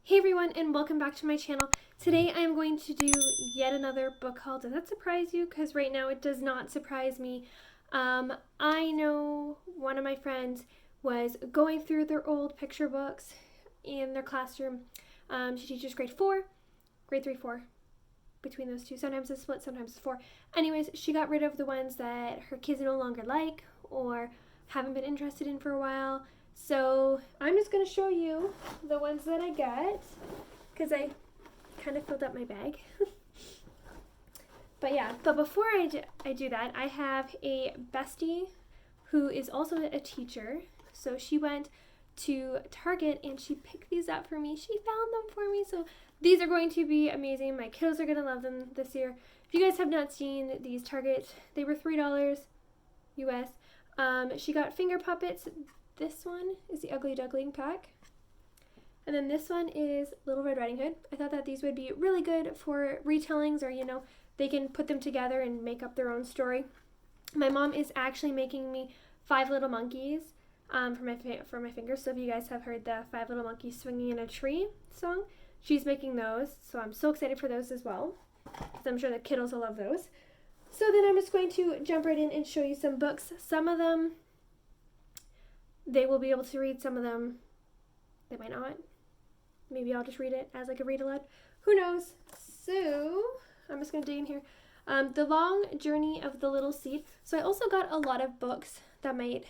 Hey everyone, and welcome back to my channel. Today I am going to do yet another book haul. Does that surprise you? Because right now it does not surprise me. I know one of my friends was going through their old picture books in their classroom. She teaches grade 4, grade 3, 4. Between those two. Sometimes it's split, sometimes it's 4. Anyways, she got rid of the ones that her kids no longer like or haven't been interested in for a while. So I'm just going to show you the ones that I got because I kind of filled up my bag. But before I do that, I have a bestie who is also a teacher. So she went to Target and she picked these up for me. She found them for me. So these are going to be amazing. My kiddos are going to love them this year. If you guys have not seen these Target, they were $3 US. She got finger puppets. This one is the Ugly Duckling pack. And then this one is Little Red Riding Hood. I thought that these would be really good for retellings, or, they can put them together and make up their own story. My mom is actually making me 5 Little Monkeys for my fingers. So if you guys have heard the 5 Little Monkeys Swinging in a Tree song, she's making those. So I'm so excited for those as well, because I'm sure the kiddos will love those. So then I'm just going to jump right in and show you some books. Some of them they will be able to read, some of them they might not. Maybe I'll just read it as like a read aloud. Who knows? So I'm just going to dig in here. The Long Journey of the Little Seed. So I also got a lot of books that might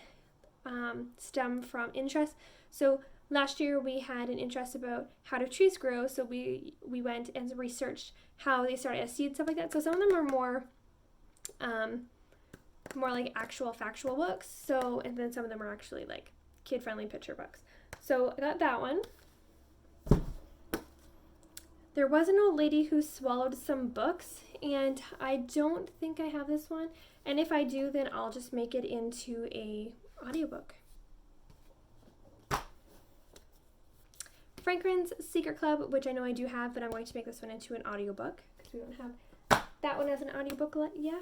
stem from interest. So last year we had an interest about how do trees grow. So we went and researched how they started as seeds, stuff like that. So some of them are more like actual factual books. So, and then some of them are actually like kid-friendly picture books. So I got that one. There was an old lady who swallowed some books, and I don't think I have this one. And if I do, then I'll just make it into a audiobook. Franklin's Secret Club, which I know I do have, but I'm going to make this one into an audiobook because we don't have that one as an audiobook yet.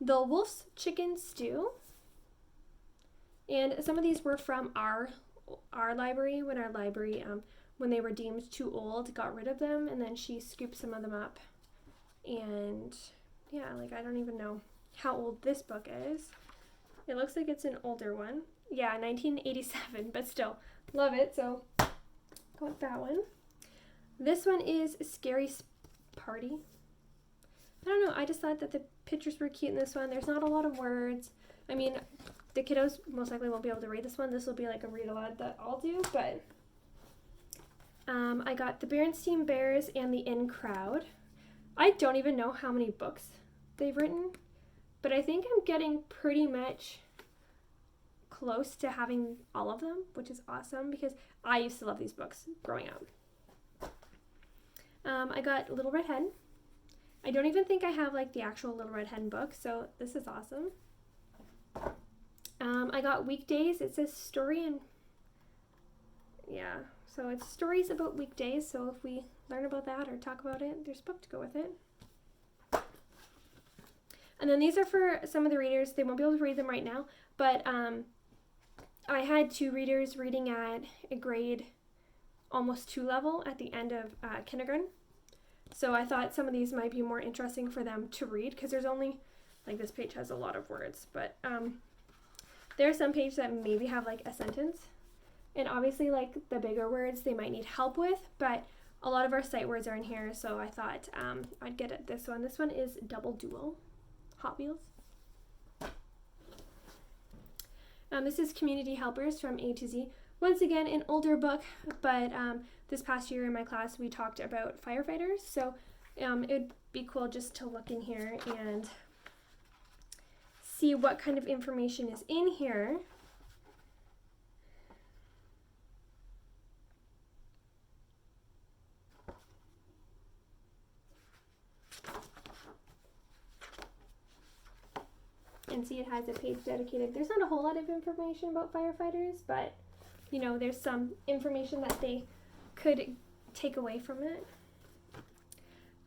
The Wolf's Chicken Stew. And some of these were from our library, when our library, when they were deemed too old, got rid of them, and then she scooped some of them up. And yeah, I don't even know how old this book is. It looks like it's an older one. Yeah, 1987, but still, love it, so got that one. This one is Scary Party. I don't know, I just thought that the pictures were cute in this one. There's not a lot of words. I mean, the kiddos most likely won't be able to read this one. This will be like a read aloud that I'll do, but I got The Berenstain Bears and The In Crowd. I don't even know how many books they've written, but I think I'm getting pretty much close to having all of them, which is awesome because I used to love these books growing up. I got Little Red Hen. I don't even think I have like the actual Little Red Hen book, so this is awesome. I got Weekdays. It says story and yeah, so it's stories about weekdays. So if we learn about that or talk about it, there's a book to go with it. And then these are for some of the readers. They won't be able to read them right now, but I had 2 readers reading at a grade almost 2 level at the end of kindergarten. So I thought some of these might be more interesting for them to read because there's only, like this page has a lot of words, but there are some pages that maybe have like a sentence. And obviously like the bigger words they might need help with, but a lot of our sight words are in here, so I thought I'd get at this one. This one is Double Duel, Hot Wheels. This is Community Helpers from A to Z. Once again, an older book, but this past year in my class we talked about firefighters, so it would be cool just to look in here and see what kind of information is in here. And see, it has a page dedicated. There's not a whole lot of information about firefighters, but there's some information that they could take away from it.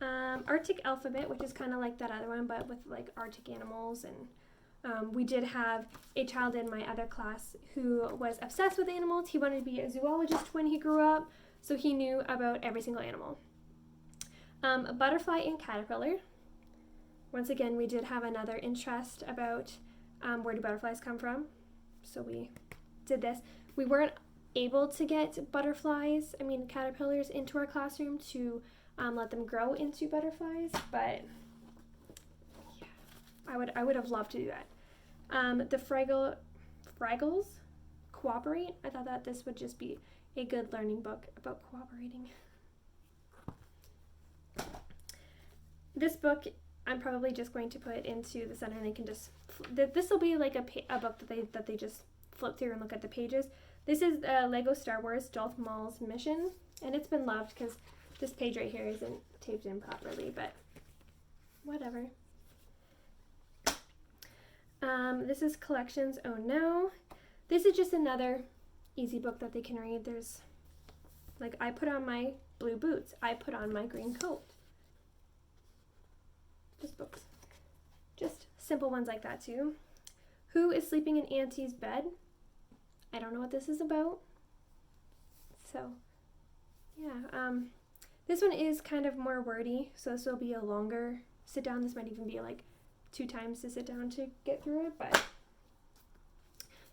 Arctic Alphabet, which is kind of like that other one, but with like Arctic animals. And we did have a child in my other class who was obsessed with animals. He wanted to be a zoologist when he grew up. so he knew about every single animal. Butterfly and caterpillar. Once again, we did have another interest about where do butterflies come from, so we did this. We weren't able to get caterpillars into our classroom to let them grow into butterflies, but yeah, I would have loved to do that. The Fraggles Cooperate. I thought that this would just be a good learning book about cooperating. This book I'm probably just going to put into the center, and they can just, this will be like a book that they just flip through and look at the pages. This is Lego Star Wars Darth Maul's Mission, and it's been loved because this page right here isn't taped in properly, but whatever. This is Collections Oh No. This is just another easy book that they can read. There's, like, I put on my blue boots. I put on my green coat. Just books. Just simple ones like that too. Who is sleeping in Auntie's bed? I don't know what this is about. So, yeah. This one is kind of more wordy, so this will be a longer sit down. This might even be like 2 times to sit down to get through it, but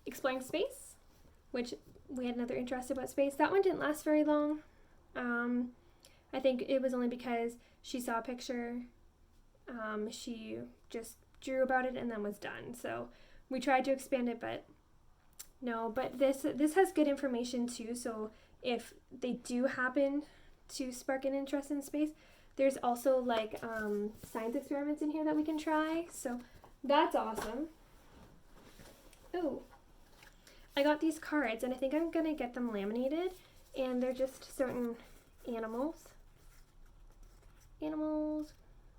Exploring Space, which we had another interest about space. That one didn't last very long. I think it was only because she saw a picture, she just drew about it and then was done. So we tried to expand it, but no. But this has good information too, so if they do happen to spark an interest in space, there's also like science experiments in here that we can try, so that's awesome. Oh, I got these cards, and I think I'm gonna get them laminated, and they're just certain animals,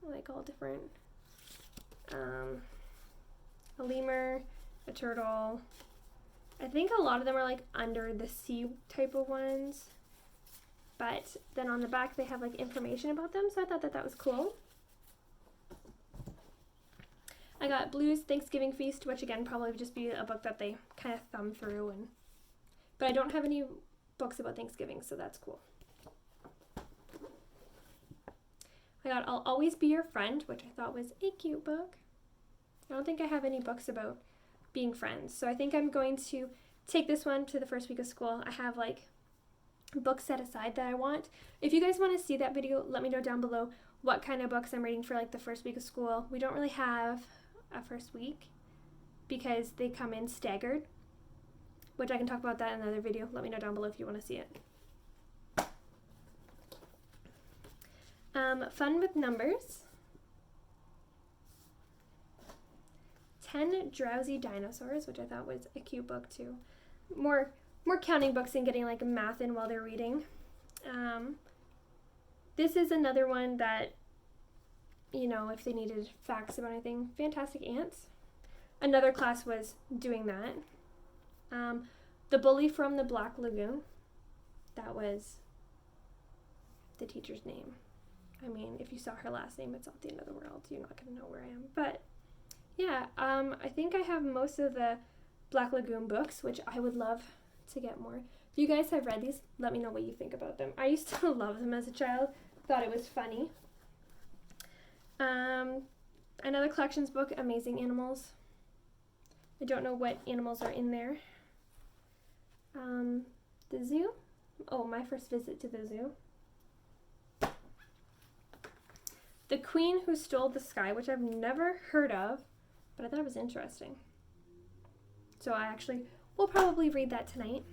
like all different, a lemur, a turtle. I think a lot of them are like under the sea type of ones, but then on the back they have like information about them, so I thought that was cool. I got Blue's Thanksgiving Feast, which again probably would just be a book that they kind of thumb through, but I don't have any books about Thanksgiving, so that's cool. I got I'll Always Be Your Friend, which I thought was a cute book. I don't think I have any books about being friends, so I think I'm going to take this one to the first week of school. I have like books set aside that I want. If you guys want to see that video, let me know down below what kind of books I'm reading for like the first week of school. We don't really have a first week because they come in staggered, which I can talk about that in another video. Let me know down below if you want to see it. Fun with Numbers. 10 Drowsy Dinosaurs, which I thought was a cute book too. More counting books and getting like math in while they're reading. This is another one that, you know, if they needed facts about anything. Fantastic Ants. Another class was doing that. The Bully from the Black Lagoon. That was the teacher's name. I mean, if you saw her last name, it's not the end of the world. You're not going to know where I am. But yeah, I think I have most of the Black Lagoon books, which I would love to get more. If you guys have read these, let me know what you think about them. I used to love them as a child. Thought it was funny. Another collections book, Amazing Animals. I don't know what animals are in there. The zoo. Oh, My First Visit to the Zoo. The Queen Who Stole the Sky, which I've never heard of, but I thought it was interesting. So I actually will probably read that tonight.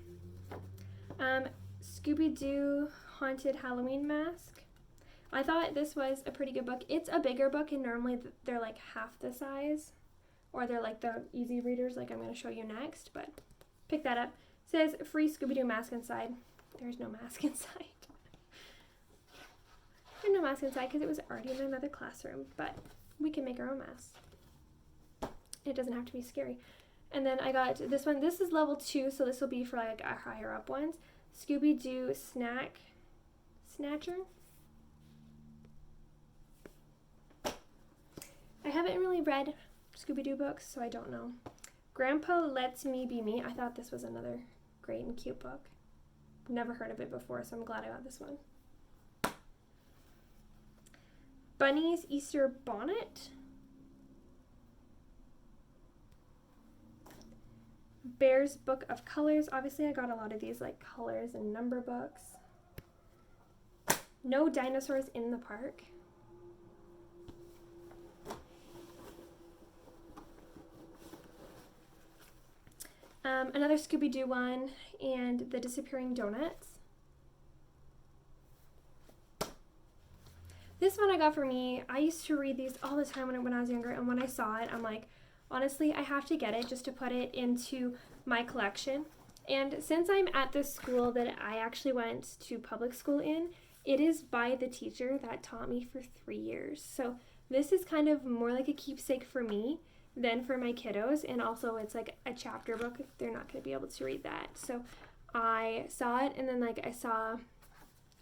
Scooby-Doo Haunted Halloween Mask. I thought this was a pretty good book. It's a bigger book, and normally they're like half the size, or they're like the easy readers like I'm going to show you next, but pick that up. It says free Scooby-Doo mask inside. There's no mask inside. There's no mask inside because it was already in another classroom, but we can make our own mask. It doesn't have to be scary. And then I got this one. This is level 2, so this will be for like our higher up ones. Scooby-Doo Snack Snatcher. I haven't really read Scooby-Doo books, so I don't know. Grandpa Lets Me Be Me. I thought this was another great and cute book. never heard of it before, so I'm glad I got this one. Bunny's Easter Bonnet. Bear's Book of Colors. Obviously, I got a lot of these like colors and number books. No Dinosaurs in the Park. Another Scooby-Doo one, and The Disappearing Donuts. This one I got for me. I used to read these all the time when I was younger, and when I saw it, I'm like, honestly, I have to get it just to put it into my collection. And since I'm at the school that I actually went to public school in, it is by the teacher that taught me for 3 years. So this is kind of more like a keepsake for me than for my kiddos, and also it's like a chapter book. They're not going to be able to read that. So I saw it, and then like I saw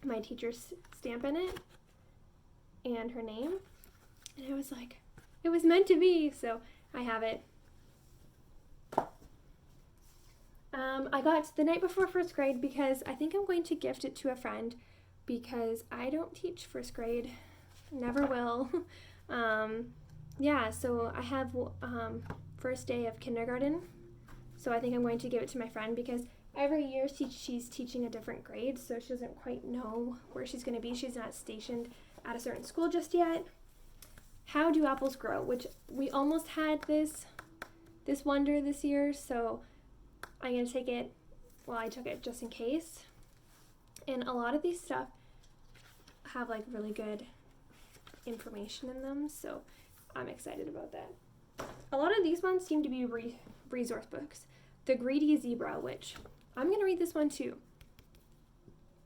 my teacher's stamp in it and her name, and I was like, it was meant to be. So I have it. I got The Night Before First Grade because I think I'm going to gift it to a friend, because I don't teach first grade, never will. Yeah, so I have first day of kindergarten, so I think I'm going to give it to my friend, because every year she's teaching a different grade, so she doesn't quite know where she's going to be. She's not stationed at a certain school just yet. How Do Apples Grow, which we almost had this wonder this year, so I'm going to take it, well, I took it just in case. And a lot of these stuff have like really good information in them, so I'm excited about that. A lot of these ones seem to be resource books. The Greedy Zebra, which I'm going to read this one too.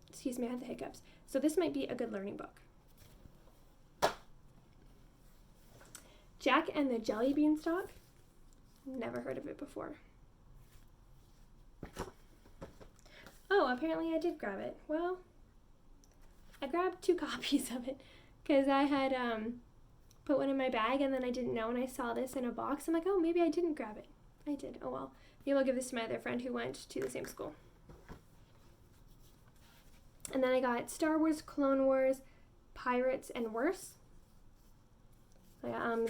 Excuse me, I had the hiccups. So this might be a good learning book. Jack and the Jelly Beanstalk. Never heard of it before. Oh, apparently I did grab it. Well, I grabbed 2 copies of it because I had put one in my bag, and then I didn't know, and I saw this in a box. I'm like, oh, maybe I didn't grab it. I did. Oh well. Maybe I'll give this to my other friend who went to the same school. And then I got Star Wars, Clone Wars, Pirates, and Worse.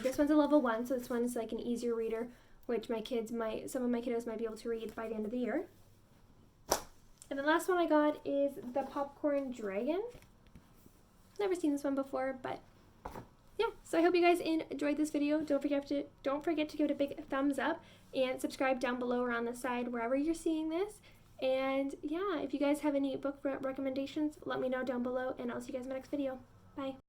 This one's a level 1, so this one's like an easier reader, which some of my kiddos might be able to read by the end of the year. And the last one I got is The Popcorn Dragon. Never seen this one before, but yeah. So I hope you guys enjoyed this video. Don't forget to give it a big thumbs up, and subscribe down below or on the side wherever you're seeing this. And yeah, if you guys have any book recommendations, let me know down below, and I'll see you guys in my next video. Bye.